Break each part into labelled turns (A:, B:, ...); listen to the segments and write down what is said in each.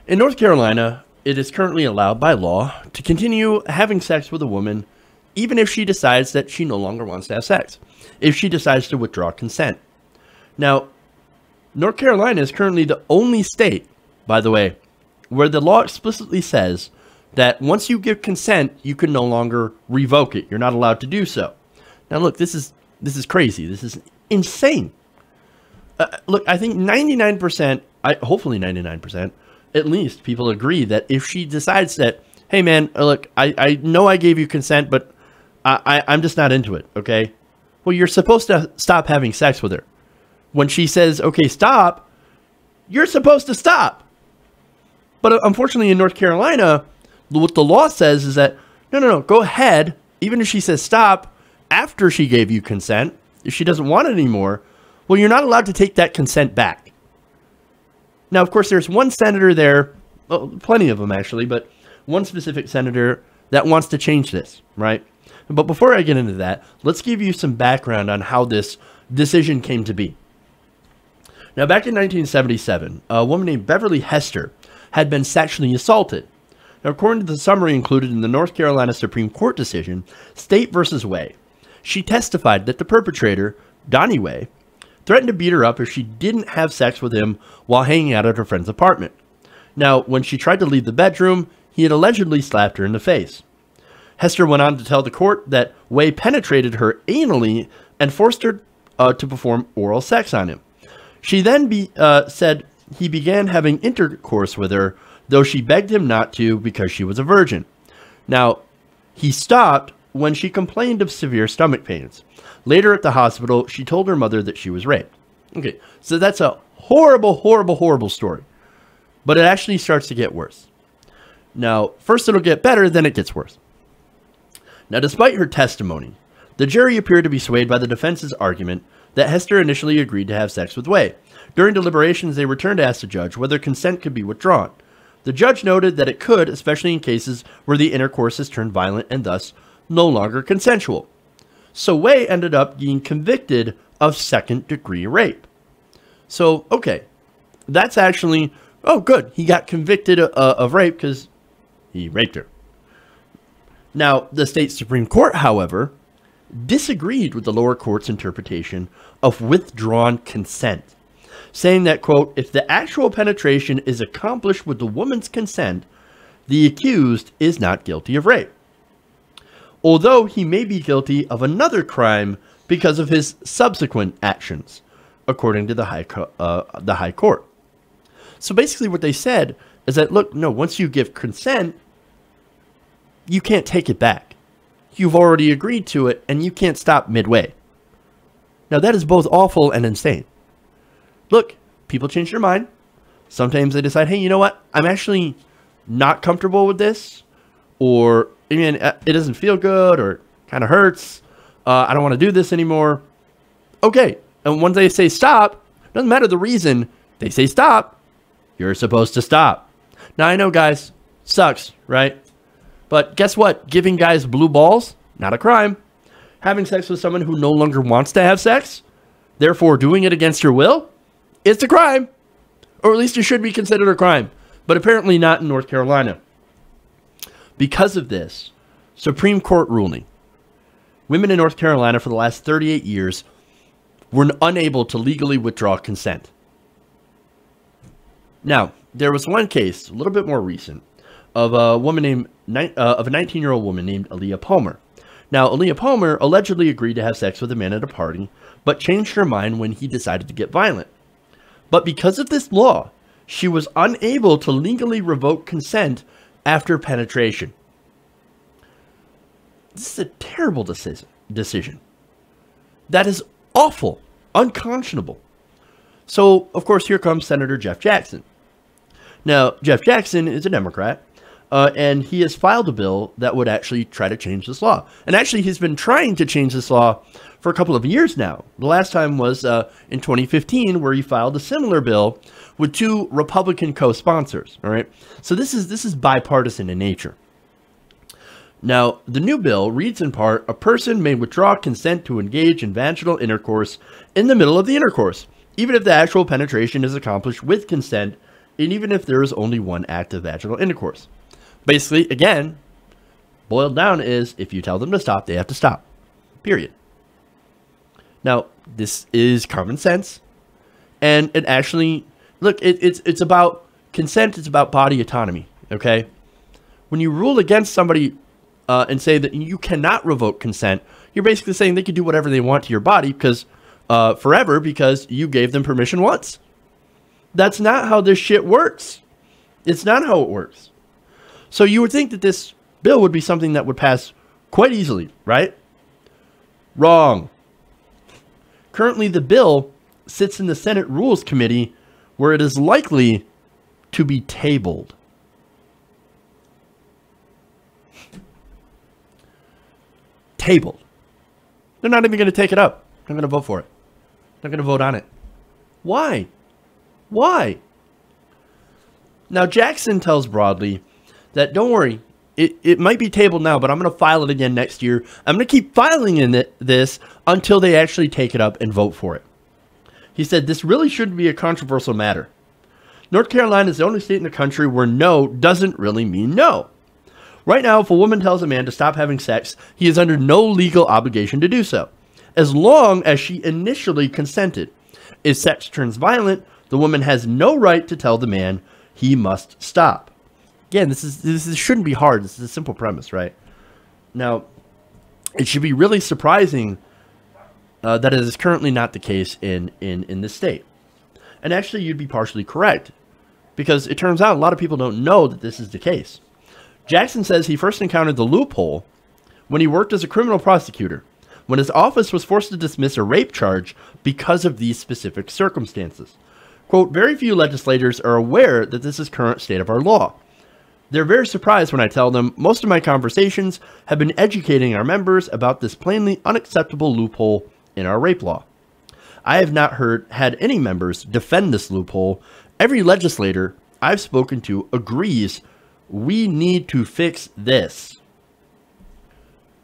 A: In North Carolina, it is currently allowed by law to continue having sex with a woman even if she decides that she no longer wants to have sex, if she decides to withdraw consent. Now, North Carolina is currently the only state, by the way, where the law explicitly says that once you give consent, you can no longer revoke it. You're not allowed to do so. Now, look, this is crazy. This is insane. Look, I think 99%, hopefully 99%, at least, people agree that if she decides that, hey, man, look, I know I gave you consent, but I'm just not into it, okay? Well, you're supposed to stop having sex with her. When she says, okay, stop, you're supposed to stop. But unfortunately, in North Carolina, what the law says is that, no, go ahead. Even if she says stop after she gave you consent, if she doesn't want it anymore, well, you're not allowed to take that consent back. Now, of course, there's one senator there, well, plenty of them actually, but one specific senator that wants to change this, right? But before I get into that, let's give you some background on how this decision came to be. Now, back in 1977, a woman named Beverly Hester had been sexually assaulted. Now, according to the summary included in the North Carolina Supreme Court decision, State v. Way, she testified that the perpetrator, Donnie Way, threatened to beat her up if she didn't have sex with him while hanging out at her friend's apartment. Now, when she tried to leave the bedroom, he had allegedly slapped her in the face. Hester went on to tell the court that Way penetrated her anally and forced her to perform oral sex on him. She then said he began having intercourse with her, though she begged him not to because she was a virgin. Now, he stopped when she complained of severe stomach pains. Later at the hospital, she told her mother that she was raped. Okay, so that's a horrible, horrible, horrible story. But it actually starts to get worse. Now, first it'll get better, then it gets worse. Now, despite her testimony, the jury appeared to be swayed by the defense's argument that Hester initially agreed to have sex with Way. During deliberations, they returned to ask the judge whether consent could be withdrawn. The judge noted that it could, especially in cases where the intercourse has turned violent and thus no longer consensual. So Way ended up being convicted of second-degree rape. So, okay, that's actually, oh, good. He got convicted of rape because he raped her. Now, the state Supreme Court, however, disagreed with the lower court's interpretation of withdrawn consent, saying that, quote, if the actual penetration is accomplished with the woman's consent, the accused is not guilty of rape, although he may be guilty of another crime because of his subsequent actions, according to the High Court. So basically what they said is that, look, no, once you give consent, you can't take it back. You've already agreed to it, and you can't stop midway. Now, that is both awful and insane. Look, people change their mind. Sometimes they decide, hey, you know what? I'm actually not comfortable with this. Or, I mean, it doesn't feel good or kind of hurts. I don't want to do this anymore. Okay. And once they say stop, doesn't matter the reason, they say stop, you're supposed to stop. Now, I know, guys, sucks, right? But guess what? Giving guys blue balls, not a crime. Having sex with someone who no longer wants to have sex, therefore doing it against your will, it's a crime. Or at least it should be considered a crime. But apparently not in North Carolina. Because of this Supreme Court ruling, women in North Carolina for the last 38 years were unable to legally withdraw consent. Now, there was one case, a little bit more recent, of a woman named of a 19-year-old woman named Aaliyah Palmer. Now, Aaliyah Palmer allegedly agreed to have sex with a man at a party, but changed her mind when he decided to get violent. But because of this law, she was unable to legally revoke consent after penetration. This is a terrible decision. That is awful, unconscionable. So, of course, here comes Senator Jeff Jackson. Now, Jeff Jackson is a Democrat, and he has filed a bill that would actually try to change this law. And actually, he's been trying to change this law for a couple of years now. The last time was in 2015, where he filed a similar bill with two Republican co-sponsors. All right, so this is bipartisan in nature. Now, the new bill reads in part, a person may withdraw consent to engage in vaginal intercourse in the middle of the intercourse, even if the actual penetration is accomplished with consent and even if there is only one act of vaginal intercourse. Basically, again, boiled down is if you tell them to stop, they have to stop. Period. Now, this is common sense, and it actually, look, it's about consent, it's about body autonomy, okay? When you rule against somebody and say that you cannot revoke consent, you're basically saying they can do whatever they want to your body because forever because you gave them permission once. That's not how this shit works. It's not how it works. So you would think that this bill would be something that would pass quite easily, right? Wrong. Currently, the bill sits in the Senate Rules Committee where it is likely to be tabled. Tabled. They're not even going to take it up. They're not going to vote for it. They're going to vote on it. Why? Why? Now, Jackson tells Broadly that, don't worry, it might be tabled now, but I'm going to file it again next year. I'm going to keep filing in this until they actually take it up and vote for it. He said, this really shouldn't be a controversial matter. North Carolina is the only state in the country where no doesn't really mean no. Right now, if a woman tells a man to stop having sex, he is under no legal obligation to do so, as long as she initially consented. If sex turns violent, the woman has no right to tell the man he must stop. Again, this shouldn't be hard. This is a simple premise, right? Now, it should be really surprising that it is currently not the case in this state. And actually, you'd be partially correct, because it turns out a lot of people don't know that this is the case. Jackson says he first encountered the loophole when he worked as a criminal prosecutor, when his office was forced to dismiss a rape charge because of these specific circumstances. Quote, very few legislators are aware that this is current state of our law. They're very surprised when I tell them most of my conversations have been educating our members about this plainly unacceptable loophole in our rape law. I have not had any members defend this loophole. Every legislator I've spoken to agrees we need to fix this.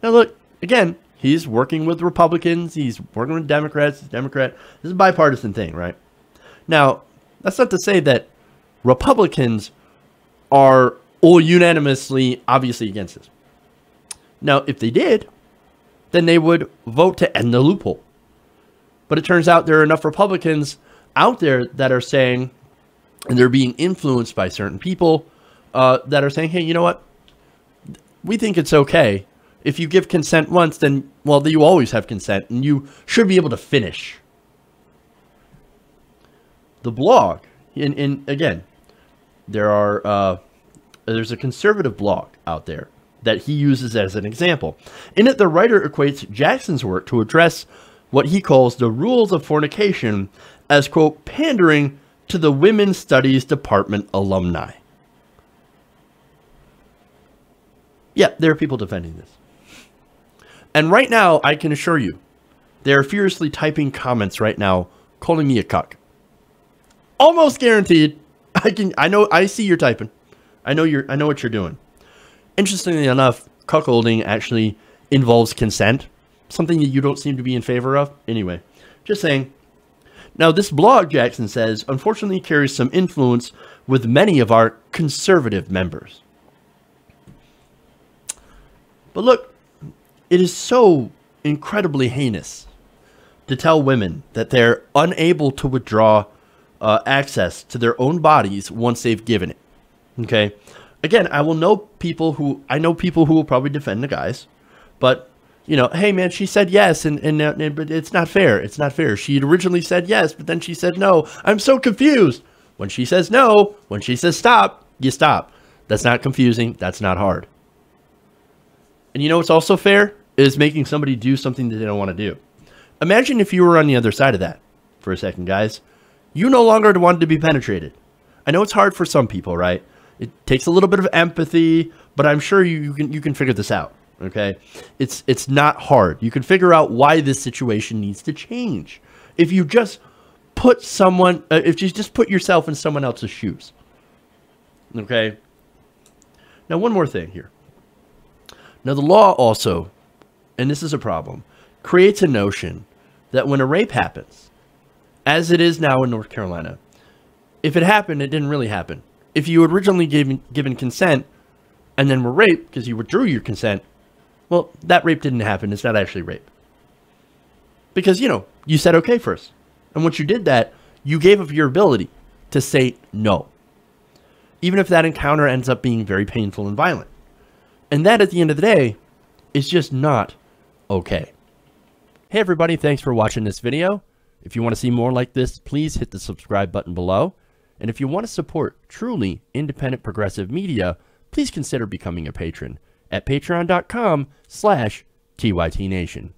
A: Now look, again, he's working with Republicans, he's working with Democrats, he's Democrat. This is a bipartisan thing, right? Now, that's not to say that Republicans are all unanimously obviously against this. Now, if they did, then they would vote to end the loophole. But it turns out there are enough Republicans out there that are saying, and they're being influenced by certain people that are saying, hey, you know what? We think it's okay. If you give consent once, then, well, you always have consent, and you should be able to finish. The blog, and again, there's a conservative blog out there that he uses as an example. In it, the writer equates Jackson's work to address what he calls the rules of fornication as, quote, pandering to the Women's Studies Department alumni. Yeah, there are people defending this. And right now, I can assure you, they're furiously typing comments right now, calling me a cuck. Almost guaranteed. I see you're typing. I know what you're doing. Interestingly enough, cuckolding actually involves consent, something that you don't seem to be in favor of. Anyway, just saying. Now, this blog, Jackson says, unfortunately carries some influence with many of our conservative members. But look, it is so incredibly heinous to tell women that they're unable to withdraw access to their own bodies once they've given it. Okay. Again, I know people who will probably defend the guys, but you know, hey man, she said yes, but it's not fair. It's not fair. She had originally said yes, but then she said no. I'm so confused. When she says no, when she says stop, you stop. That's not confusing. That's not hard. And you know what's also fair is making somebody do something that they don't want to do. Imagine if you were on the other side of that for a second, guys. You no longer wanted to be penetrated. I know it's hard for some people, right? It takes a little bit of empathy, but I'm sure you can figure this out. Okay, it's not hard. You can figure out why this situation needs to change if you just put yourself in someone else's shoes. Okay. Now, one more thing here. Now, the law also, and this is a problem, creates a notion that when a rape happens, as it is now in North Carolina, If it happened, it didn't really happen. If you originally given consent and then were raped because you withdrew your consent, well, that rape didn't happen. It's not actually rape. Because, you said okay first. And once you did that, you gave up your ability to say no. Even if that encounter ends up being very painful and violent. And that, at the end of the day, is just not okay. Hey everybody, thanks for watching this video. If you want to see more like this, please hit the subscribe button below. And if you want to support truly independent progressive media, please consider becoming a patron at patreon.com/TYTNation.